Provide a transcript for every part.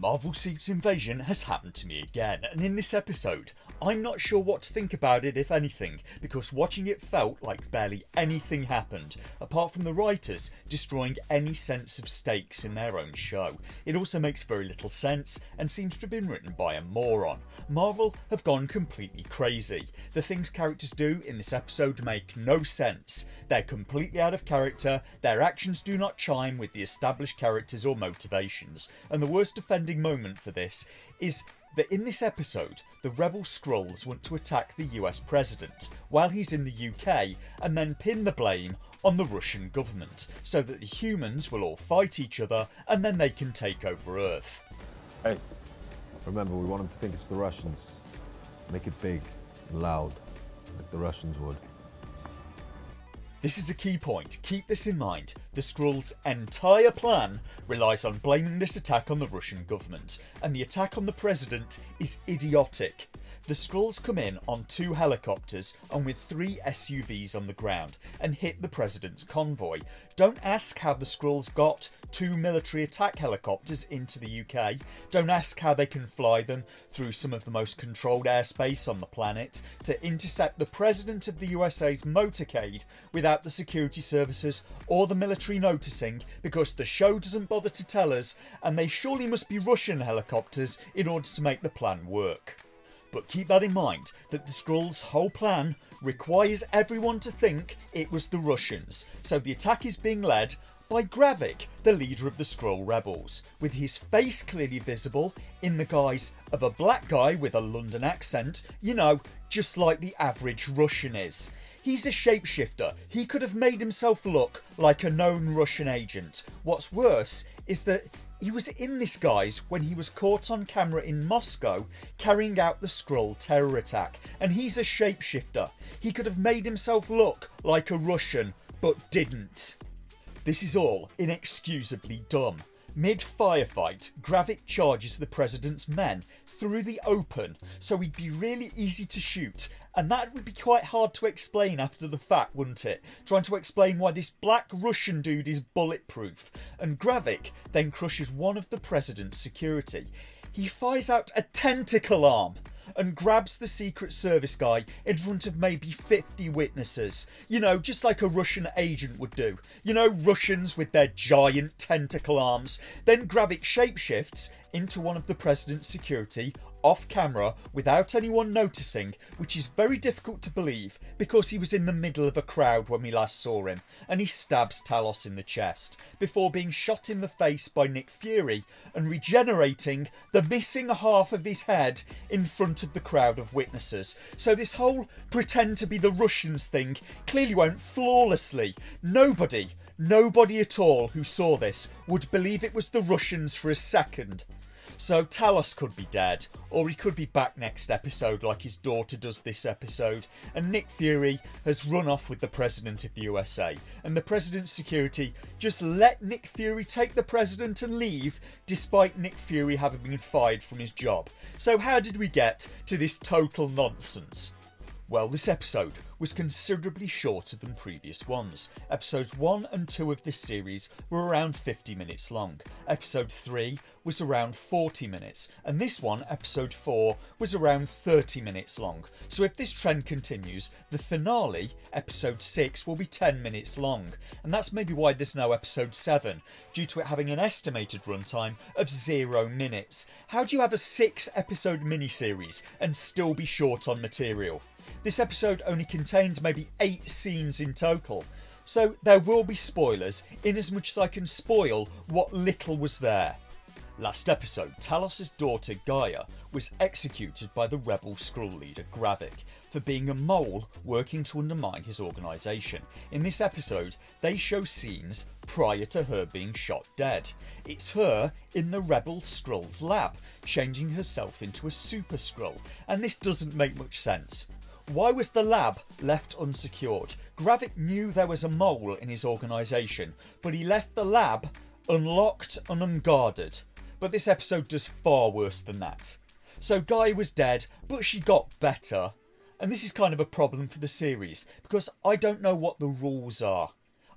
Marvel Secret Invasion has happened to me again, and in this episode, I'm not sure what to think about it if anything, because watching it felt like barely anything happened, apart from the writers destroying any sense of stakes in their own show. It also makes very little sense, and seems to have been written by a moron. Marvel have gone completely crazy. The things characters do in this episode make no sense. They're completely out of character, their actions do not chime with the established characters or motivations, and the worst offending moment for this is that in this episode the rebel Skrulls want to attack the US president while he's in the UK and then pin the blame on the Russian government so that the humans will all fight each other and then they can take over Earth. Hey, remember, we want them to think it's the Russians. Make it big and loud, like the Russians would. This is a key point, keep this in mind. The Skrulls' entire plan relies on blaming this attack on the Russian government, and the attack on the president is idiotic. The Skrulls come in on 2 helicopters and with 3 SUVs on the ground and hit the president's convoy. Don't ask how the Skrulls got 2 military attack helicopters into the UK. Don't ask how they can fly them through some of the most controlled airspace on the planet to intercept the president of the USA's motorcade without the security services or the military noticing, because the show doesn't bother to tell us, and they surely must be Russian helicopters in order to make the plan work. But keep that in mind, that the Skrulls' whole plan requires everyone to think it was the Russians, so the attack is being led by Gravik, the leader of the Skrull rebels, with his face clearly visible in the guise of a black guy with a London accent, you know, just like the average Russian is. He's a shapeshifter, he could have made himself look like a known Russian agent. What's worse is that he was in this guise when he was caught on camera in Moscow carrying out the Skrull terror attack, and he's a shapeshifter. He could have made himself look like a Russian, but didn't. This is all inexcusably dumb. Mid-firefight, Gravik charges the president's men through the open, so he'd be really easy to shoot, and that would be quite hard to explain after the fact, wouldn't it? Trying to explain why this black Russian dude is bulletproof. And Gravik then crushes one of the president's security. He fires out a tentacle arm and grabs the Secret Service guy in front of maybe 50 witnesses. You know, just like a Russian agent would do. You know, Russians with their giant tentacle arms. Then Gravik shapeshifts into one of the president's security off camera without anyone noticing, which is very difficult to believe because he was in the middle of a crowd when we last saw him, and he stabs Talos in the chest before being shot in the face by Nick Fury and regenerating the missing half of his head in front of the crowd of witnesses. So this whole pretend to be the Russians thing clearly went flawlessly. Nobody at all who saw this would believe it was the Russians for a second. So Talos could be dead, or he could be back next episode like his daughter does this episode, and Nick Fury has run off with the president of the USA, and the president's security just let Nick Fury take the president and leave, despite Nick Fury having been fired from his job. So how did we get to this total nonsense? Well, this episode was considerably shorter than previous ones. Episodes 1 and 2 of this series were around 50 minutes long. Episode 3 was around 40 minutes. And this one, episode 4, was around 30 minutes long. So if this trend continues, the finale, episode 6, will be 10 minutes long. And that's maybe why there's no episode 7, due to it having an estimated runtime of 0 minutes. How do you have a 6-episode miniseries and still be short on material? This episode only contained maybe 8 scenes in total, so there will be spoilers in as much as I can spoil what little was there. Last episode, Talos' daughter Gaia was executed by the rebel Skrull leader Gravik for being a mole working to undermine his organisation. In this episode, they show scenes prior to her being shot dead. It's her in the rebel Skrull's lab, changing herself into a super Skrull, and this doesn't make much sense. Why was the lab left unsecured? Gravik knew there was a mole in his organisation, but he left the lab unlocked and unguarded. But this episode does far worse than that. So Gaia was dead, but she got better. And this is kind of a problem for the series, because I don't know what the rules are.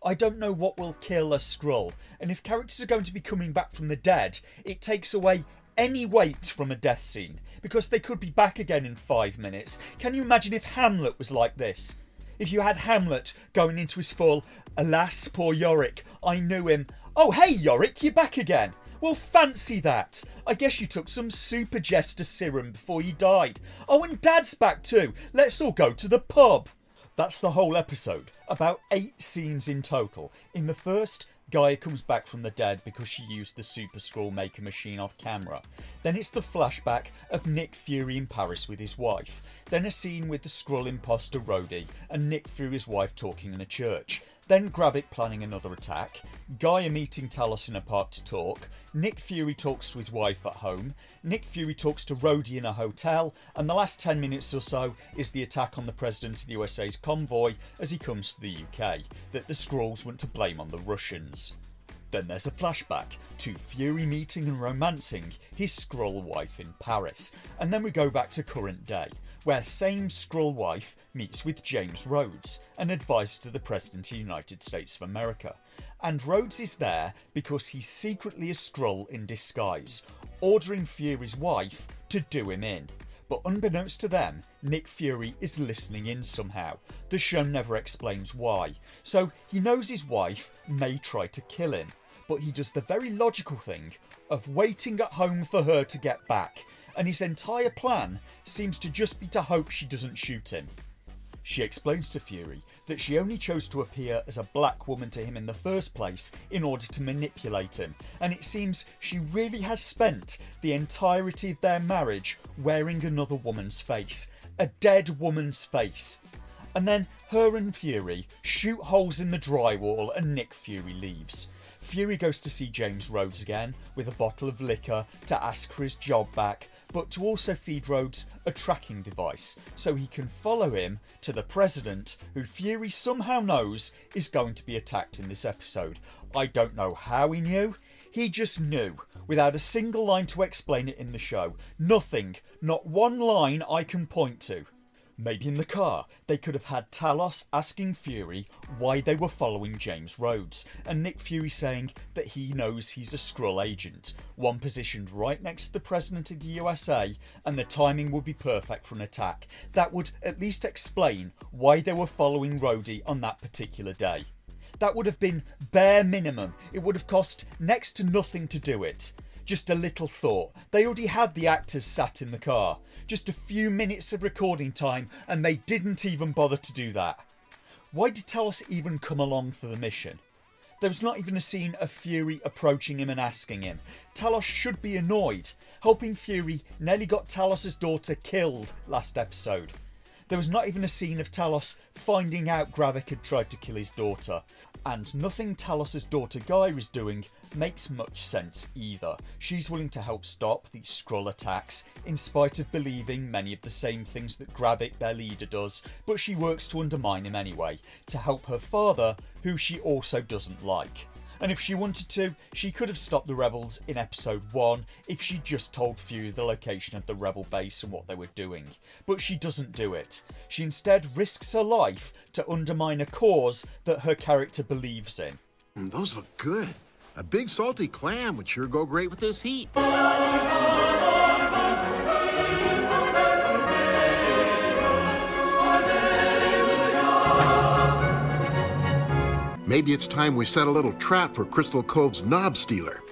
I don't know what will kill a Skrull, and if characters are going to be coming back from the dead, it takes away any weight from a death scene, because they could be back again in 5 minutes. Can you imagine if Hamlet was like this? If you had Hamlet going into his full, alas, poor Yorick, I knew him. Oh, hey, Yorick, you're back again. Well, fancy that. I guess you took some super jester serum before you died. Oh, and Dad's back too. Let's all go to the pub. That's the whole episode. About 8 scenes in total. In the first, Gaia comes back from the dead because she used the Super Skrull maker machine off camera. Then it's the flashback of Nick Fury in Paris with his wife. Then a scene with the Skrull imposter Rhodey and Nick Fury's wife talking in a church. Then Gravik planning another attack, Gaia meeting Talos in a park to talk, Nick Fury talks to his wife at home, Nick Fury talks to Rhodey in a hotel, and the last 10 minutes or so is the attack on the President of the USA's convoy as he comes to the UK, that the Skrulls want to blame on the Russians. Then there's a flashback to Fury meeting and romancing his Skrull wife in Paris, and then we go back to current day, where same Skrull wife meets with James Rhodes, an advisor to the President of the United States of America. And Rhodes is there because he's secretly a Skrull in disguise, ordering Fury's wife to do him in. But unbeknownst to them, Nick Fury is listening in somehow. The show never explains why. So he knows his wife may try to kill him, but he does the very logical thing of waiting at home for her to get back, and his entire plan seems to just be to hope she doesn't shoot him. She explains to Fury that she only chose to appear as a black woman to him in the first place in order to manipulate him, and it seems she really has spent the entirety of their marriage wearing another woman's face, a dead woman's face. And then her and Fury shoot holes in the drywall and Nick Fury leaves. Fury goes to see James Rhodes again with a bottle of liquor to ask for his job back, but to also feed Rhodes a tracking device so he can follow him to the President, who Fury somehow knows is going to be attacked in this episode. I don't know how he knew. He just knew, without a single line to explain it in the show. Nothing, not one line I can point to. Maybe in the car, they could have had Talos asking Fury why they were following James Rhodes, and Nick Fury saying that he knows he's a Skrull agent, one positioned right next to the President of the USA, and the timing would be perfect for an attack. That would at least explain why they were following Rhodey on that particular day. That would have been bare minimum. It would have cost next to nothing to do it. Just a little thought. They already had the actors sat in the car. Just a few minutes of recording time, and they didn't even bother to do that. Why did Talos even come along for the mission? There was not even a scene of Fury approaching him and asking him. Talos should be annoyed. Helping Fury nearly got Talos' daughter killed last episode. There was not even a scene of Talos finding out Gravik had tried to kill his daughter. And nothing Talos' daughter Gaia is doing makes much sense either. She's willing to help stop these Skrull attacks, in spite of believing many of the same things that Gravik, their leader, does, but she works to undermine him anyway, to help her father, who she also doesn't like. And if she wanted to, she could have stopped the rebels in episode 1 if she just told Fury the location of the rebel base and what they were doing. But she doesn't do it. She instead risks her life to undermine a cause that her character believes in. Those look good. A big salty clam would sure go great with this heat. Maybe it's time we set a little trap for Crystal Cove's knob stealer.